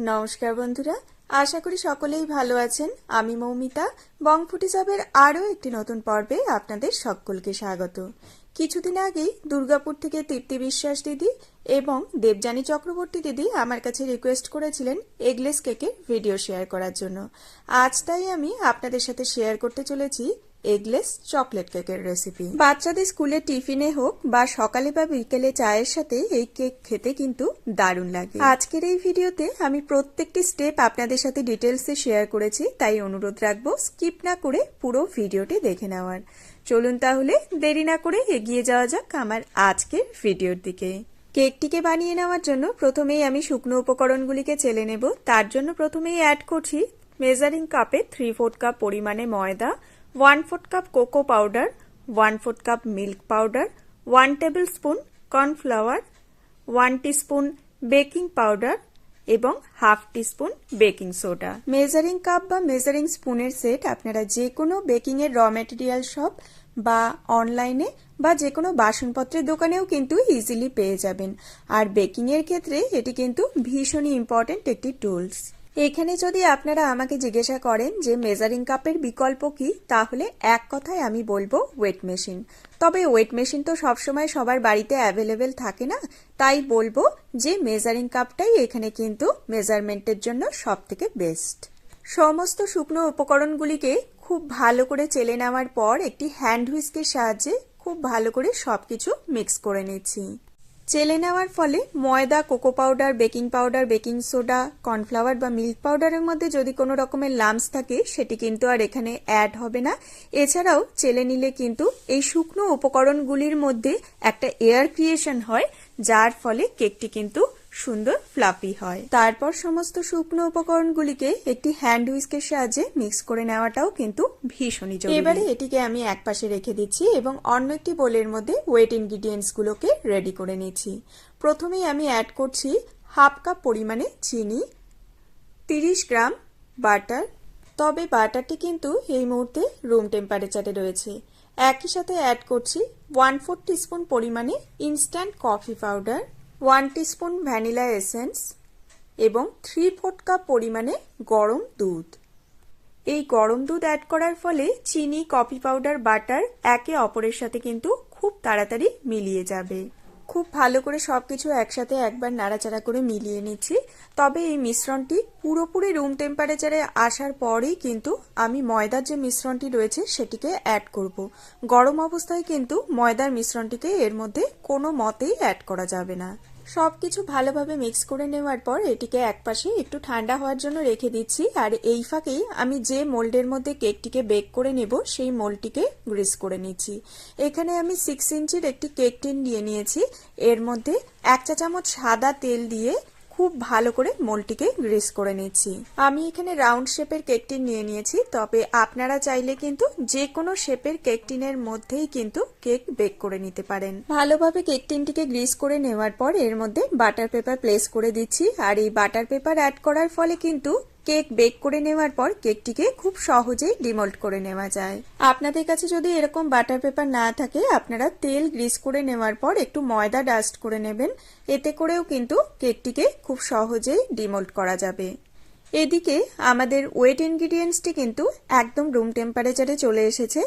নমস্কার বন্ধুরা, আশা করি সকলেই ভালো আছেন। আমি মৌমিতা, বং ফুটি জবের আরও একটি নতুন পর্বে আপনাদের সকলকে স্বাগত। কিছুদিন আগেই দুর্গাপুর থেকে তৃপ্তি বিশ্বাস দিদি এবং দেবযানী চক্রবর্তী দিদি আমার কাছে রিকোয়েস্ট করেছিলেন এগলেস কেকের ভিডিও শেয়ার করার জন্য। আজ তাই আমি আপনাদের সাথে শেয়ার করতে চলেছি এগলেস চকলেট কেকের রেসিপি। বাচ্চাদের স্কুলে টিফিনে হোক বা সকালে বা বিকেলে চায়ের সাথে এই কেক খেতে কিন্তু দারুণ লাগে। আজকের এই ভিডিওতে আমি প্রত্যেকটি স্টেপ আপনাদের সাথে ডিটেলসে শেয়ার করেছি, তাই অনুরোধ রাখবো স্কিপ না করে পুরো ভিডিওটি দেখে নেওয়ার। চলুন তাহলে দেরি না করে এগিয়ে যাওয়া যাক আমার আজকের ভিডিওর দিকে। কেকটিকে বানিয়ে নেওয়ার জন্য প্রথমেই আমি শুকনো উপকরণগুলিকে চেলে নেব। তার জন্য প্রথমেই অ্যাড করছি মেজারিং কাপে 3/4 কাপ পরিমাণে ময়দা, 1/4 cup cocoa powder, 1/4 cup milk powder, 1 table spoon cornflour, 1 teaspoon baking powder এবং 1/2 teaspoon baking soda. Measuring cup বা মেজারিং স্পুনের সেট আপনারা যে কোনো বেকিং এর র ম্যাটেরিয়াল শপ বা অনলাইনে বা যে কোনো বাসনপত্রের দোকানেও কিন্তু ইজিলি পেয়ে যাবেন। আর বেকিং এর ক্ষেত্রে এটি কিন্তু ভীষণই ইম্পর্টেন্ট একটি টুলস। এখানে যদি আপনারা আমাকে জিজ্ঞাসা করেন যে মেজারিং কাপের বিকল্প কি, তাহলে এক কথায় আমি বলবো ওয়েট মেশিন। তবে ওয়েট মেশিন তো সবসময় সবার বাড়িতে অ্যাভেলেবেল থাকে না, তাই বলবো যে মেজারিং কাপটাই এখানে কিন্তু মেজারমেন্টের জন্য সবথেকে বেস্ট। সমস্ত শুকনো উপকরণগুলিকে খুব ভালো করে চেলে নেওয়ার পর একটি হ্যান্ড হুইস্কের সাহায্যে খুব ভালো করে সবকিছু মিক্স করে নিচ্ছি। চেলে নেওয়ার ফলে ময়দা, cocoa powder, baking powder, baking soda, cornflour বা মিল্ক পাউডারের মধ্যে যদি কোনো রকমের লাম্পস থাকে সেটি কিন্তু আর এখানে অ্যাড হবে না। এছাড়াও চেলে নিলে কিন্তু এই শুকনো উপকরণগুলির মধ্যে একটা এয়ার ক্রিয়েশন হয়, যার ফলে কেকটি কিন্তু সুন্দর ফ্লাফি হয়। তারপর সমস্ত শুকনো উপকরণগুলিকে একটি হ্যান্ড হুইস্কের সাহায্যে মিক্স করে নেওয়াটাও কিন্তু ভীষণই জরুরি। এবারে এটিকে আমি একপাশে রেখে দিচ্ছি এবং অন্য একটি বোলের মধ্যে ওয়েট ইনগ্রিডিয়েন্টস গুলোকে রেডি করে নিচ্ছি। প্রথমেই আমি অ্যাড করছি 1/2 কাপ পরিমাণে চিনি, 30 গ্রাম বাটার, তবে বাটারটি কিন্তু এই মুহূর্তে রুম টেম্পারেচারে রয়েছে। একই সাথে অ্যাড করছি 1/4 টিস্পুন পরিমাণে instant coffee powder, 1 teaspoon vanilla essence এবং 3/4 কাপ পরিমাণে গরম দুধ। এই গরম দুধ অ্যাড করার ফলে চিনি, কফি পাউডার, বাটার একে অপরের সাথে কিন্তু খুব তাড়াতাড়ি মিলিয়ে যাবে। খুব ভালো করে সবকিছু একসাথে একবার নাড়াচাড়া করে মিলিয়ে নিচ্ছি। তবে এই মিশ্রণটি পুরোপুরি রুম টেম্পারেচারে আসার পরেই কিন্তু আমি ময়দার যে মিশ্রণটি রয়েছে সেটিকে অ্যাড করব। গরম অবস্থায় কিন্তু ময়দার মিশ্রণটিকে এর মধ্যে কোনো মতেই অ্যাড করা যাবে না। সবকিছু ভালোভাবে মিক্স করে নেওয়ার পর এটিকে একপাশে একটু ঠান্ডা হওয়ার জন্য রেখে দিচ্ছি। আর এই ফাঁকেই আমি যে মোল্ডের মধ্যে কেকটিকে বেক করে নেব সেই মোল্ডটিকে গ্রিস করে নিচ্ছি। এখানে আমি 6 ইঞ্চির একটি কেক টিন নিয়ে নিয়েছি। এর মধ্যে 1 চা চামচ সাদা তেল দিয়ে খুব ভালো করে মোল্ডটিকে গ্রিস করে নিচ্ছি। আমি এখানে রাউন্ড শেপের কেক টিন নিয়ে নিয়েছি, তবে আপনারা চাইলে কিন্তু যে কোনো শেপের কেক টিনের মধ্যেই কিন্তু কেক বেক করে নিতে পারেন। ভালোভাবে কেক টিনটিকে গ্রিস করে নেওয়ার পর এর মধ্যে বাটার পেপার প্লেস করে দিচ্ছি। আর এই বাটার পেপার অ্যাড করার ফলে কিন্তু কেক বেক করে নেওয়ার পর কেকটিকে খুব সহজেই ডিমোল্ড করে নেওয়া যায়। আপনাদের কাছে যদি এরকম বাটার পেপার না থাকে, আপনারা তেল গ্রিস করে নেওয়ার পর একটু ময়দা ডাস্ট করে নেবেন। এতে করেও কিন্তু কেকটিকে খুব সহজেই ডিমোল্ড করা যাবে। এদিকে আমাদের ওয়েট ইনগ্রিডিয়েন্টসটি কিন্তু একদম রুম টেম্পারেচারে চলে এসেছে।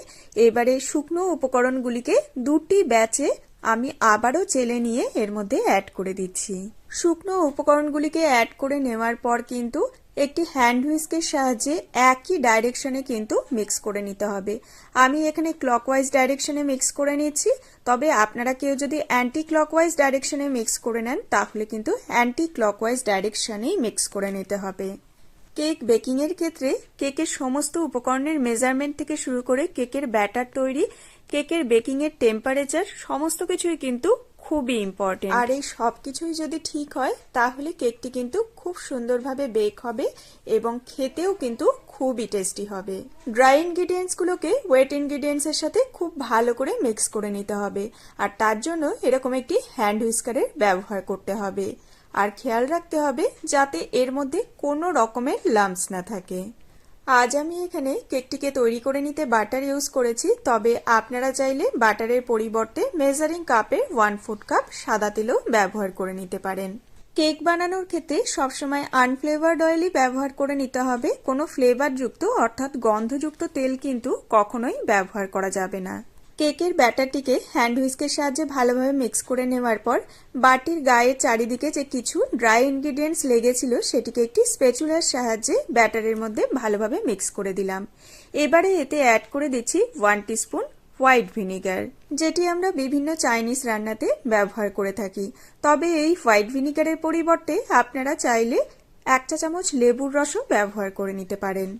এবারে শুকনো উপকরণগুলিকে দুটি ব্যাচে আমি আবারও চেলে নিয়ে এর মধ্যে অ্যাড করে দিচ্ছি। শুকনো উপকরণগুলিকে অ্যাড করে নেওয়ার পর কিন্তু একটি হ্যান্ড হুইস্কের সাহায্যে একই ডাইরেকশনে কিন্তু মিক্স করে নিতে হবে। আমি এখানে ক্লকওয়াইজ ডাইরেকশনে মিক্স করে নিচ্ছি, তবে আপনারা কেউ যদি অ্যান্টি ক্লকওয়াইজ ডাইরেকশনে মিক্স করে নেন তাহলে কিন্তু অ্যান্টি ক্লকওয়াইজ ডাইরেকশনেই মিক্স করে নিতে হবে। কেক বেকিং এর ক্ষেত্রে কেকের সমস্ত উপকরণের মেজারমেন্ট থেকে শুরু করে কেকের ব্যাটার তৈরি, কেকের বেকিং এর টেম্পারেচার সমস্ত কিছুই কিন্তু খুবই ইম্পর্টেন্ট। আর এই সবকিছুই যদি ঠিক হয় তাহলে কেকটি কিন্তু খুব সুন্দরভাবে বেক হবে এবং খেতেও কিন্তু খুবই টেস্টি হবে। ড্রাই ইনগ্রিডিয়েন্টস গুলোকে ওয়েট ইনগ্রিডিয়েন্টস এর সাথে খুব ভালো করে মিক্স করে নিতে হবে। আর তার জন্য এরকম একটি হ্যান্ড হুইস্কারের ব্যবহার করতে হবে। আর খেয়াল রাখতে হবে যাতে এর মধ্যে কোনো রকমের লাম্পস না থাকে। আজ আমি এখানে কেকটিকে তৈরি করে নিতে বাটার ইউজ করেছি, তবে আপনারা চাইলে বাটারের পরিবর্তে মেজারিং কাপে 1/4 কাপ সাদা তেলও ব্যবহার করে নিতে পারেন। কেক বানানোর ক্ষেত্রে সবসময় আনফ্লেভার্ড অয়েলই ব্যবহার করে নিতে হবে। কোনো ফ্লেভারযুক্ত অর্থাৎ গন্ধযুক্ত তেল কিন্তু কখনোই ব্যবহার করা যাবে না। কেকের ব্যাটারটিকে হ্যান্ড হুইস্কের সাহায্যে ভালোভাবে মিক্স করে নেওয়ার পর বাটির গায়ের চারিদিকে যে কিছু ড্রাই ইনগ্রিডিয়েন্টস লেগেছিল সেটিকে একটি স্প্যাচুলার সাহায্যে ব্যাটারের মধ্যে ভালোভাবে মিক্স করে দিলাম। এবারে এতে অ্যাড করে দিচ্ছি 1 টিস্পুন হোয়াইট ভিনিগার, যেটি আমরা বিভিন্ন চাইনিজ রান্নাতে ব্যবহার করে থাকি। তবে এই হোয়াইট ভিনিগারের পরিবর্তে আপনারা চাইলে 1 চা চামচ লেবুর রসও ব্যবহার করে নিতে পারেন।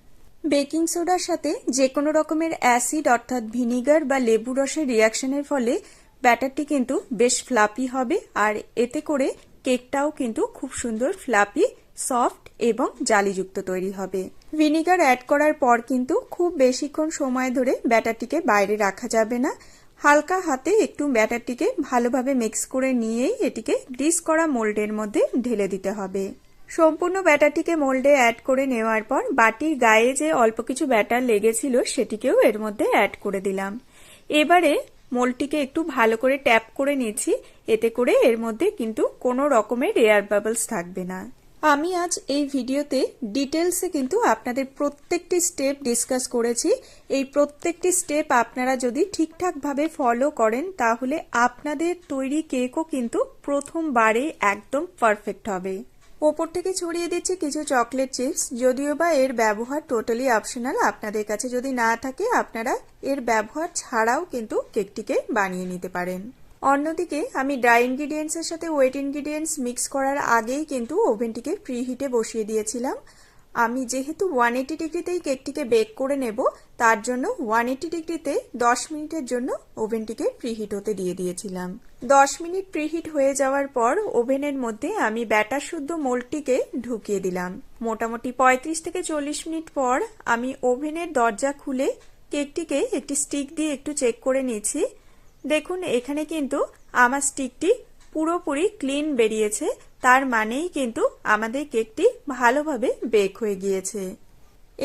বেকিং সোডার সাথে যে কোনো রকমের অ্যাসিড অর্থাৎ ভিনিগার বা লেবু রসের রিয়াকশনের ফলে ব্যাটারটি কিন্তু বেশ ফ্লাপি হবে, আর এতে করে কেকটাও কিন্তু খুব সুন্দর ফ্লাপি, সফট এবং জালিযুক্ত তৈরি হবে। ভিনিগার অ্যাড করার পর কিন্তু খুব বেশিক্ষণ সময় ধরে ব্যাটারটিকে বাইরে রাখা যাবে না। হালকা হাতে একটু ব্যাটারটিকে ভালোভাবে মিক্স করে নিয়েই এটিকে গ্রিস করা মোল্ডের মধ্যে ঢেলে দিতে হবে। সম্পূর্ণ ব্যাটারটিকে মোল্ডে অ্যাড করে নেওয়ার পর বাটির গায়ে যে অল্প কিছু ব্যাটার লেগেছিল সেটিকেও এর মধ্যে অ্যাড করে দিলাম। এবারে মোল্ডটিকে একটু ভালো করে ট্যাপ করে নিচ্ছি, এতে করে এর মধ্যে কিন্তু কোনো রকমের এয়ার বাবলস থাকবে না। আমি আজ এই ভিডিওতে ডিটেলসে কিন্তু আপনাদের প্রত্যেকটি স্টেপ ডিসকাস করেছি। এই প্রত্যেকটি স্টেপ আপনারা যদি ঠিকঠাকভাবে ফলো করেন তাহলে আপনাদের তৈরি কেকও কিন্তু প্রথমবারে একদম পারফেক্ট হবে। ওপর থেকে ছড়িয়ে দিচ্ছি কিছু চকলেট চিপস, যদিও বা এর ব্যবহার টোটালি অপশনাল। আপনাদের কাছে যদি না থাকে আপনারা এর ব্যবহার ছাড়াও কিন্তু কেকটিকে বানিয়ে নিতে পারেন। অন্যদিকে আমি ড্রাই ইনগ্রিডিয়েন্টসের সাথে ওয়েট ইনগ্রিডিয়েন্টস মিক্স করার আগেই কিন্তু ওভেনটিকে প্রিহিটে বসিয়ে দিয়েছিলাম। আমি যেহেতু 180 ডিগ্রিতেই কেকটিকে বেক করে নেব, তার জন্য 180 ডিগ্রিতে 10 মিনিটের জন্য ওভেনটিকে প্রিহিট হতে দিয়ে দিয়েছিলাম। 10 মিনিট প্রিহিট হয়ে যাওয়ার পর ওভেনের মধ্যে আমি ব্যাটার শুদ্ধ মোল্ডটিকে ঢুকিয়ে দিলাম। মোটামুটি 35 থেকে 40 মিনিট পর আমি ওভেনের দরজা খুলে কেকটিকে একটি স্টিক দিয়ে একটু চেক করে নিয়েছি। দেখুন এখানে কিন্তু আমার স্টিকটি পুরোপুরি ক্লিন বেরিয়েছে, তার মানেই কিন্তু আমাদের কেকটি ভালোভাবে বেক হয়ে গিয়েছে।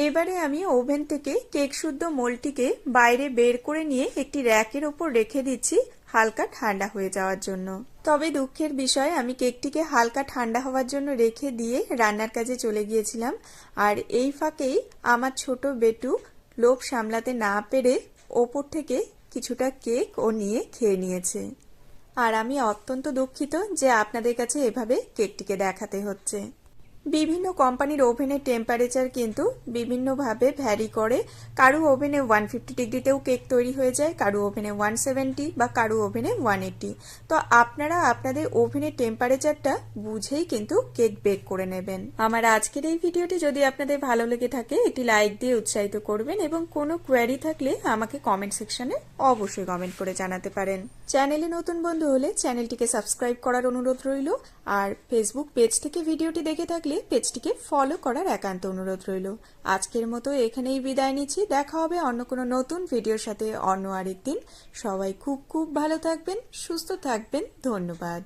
এবারে আমি ওভেন থেকে কেক শুদ্ধ মোল্ডটিকে বাইরে বের করে নিয়ে একটি র্যাকের ওপর রেখে দিচ্ছি হালকা ঠান্ডা হয়ে যাওয়ার জন্য। তবে দুঃখের বিষয়, আমি কেকটিকে হালকা ঠান্ডা হওয়ার জন্য রেখে দিয়ে রান্নার কাজে চলে গিয়েছিলাম, আর এই ফাঁকেই আমার ছোট বেটু লোভ সামলাতে না পেরে ওপর থেকে কিছুটা কেক ও নিয়ে খেয়ে নিয়েছে। আর আমি অত্যন্ত দুঃখিত যে আপনাদের কাছে এভাবে কেকটিকে দেখাতে হচ্ছে। বিভিন্ন কোম্পানির ওভেনের টেম্পারেচার কিন্তু বিভিন্নভাবে ভ্যারি করে। কারো ওভেনে 150 ডিগ্রিতেও কেক তৈরি হয়ে যায়, কারো ওভেনে 170 বা কারো ওভেনে 180। তো আপনারা আপনাদের ওভেনের টেম্পারেচারটা বুঝেই কিন্তু কেক বেক করে নেবেন। আমার আজকের এই ভিডিওটি যদি আপনাদের ভালো লেগে থাকে একটি লাইক দিয়ে উৎসাহিত করবেন, এবং কোনো কোয়েরি থাকলে আমাকে কমেন্ট সেকশনে অবশ্যই কমেন্ট করে জানাতে পারেন। চ্যানেলে নতুন বন্ধু হলে চ্যানেলটিকে সাবস্ক্রাইব করার অনুরোধ রইল, আর ফেসবুক পেজ থেকে ভিডিওটি দেখে থাকলে পেজটিকে ফলো করার একান্ত অনুরোধ রইল। আজকের মতো এখানেই বিদায় নিচ্ছি। দেখা হবে অন্য কোনো নতুন ভিডিওর সাথে অন্য আরেকদিন। সবাই খুব খুব ভালো থাকবেন, সুস্থ থাকবেন। ধন্যবাদ।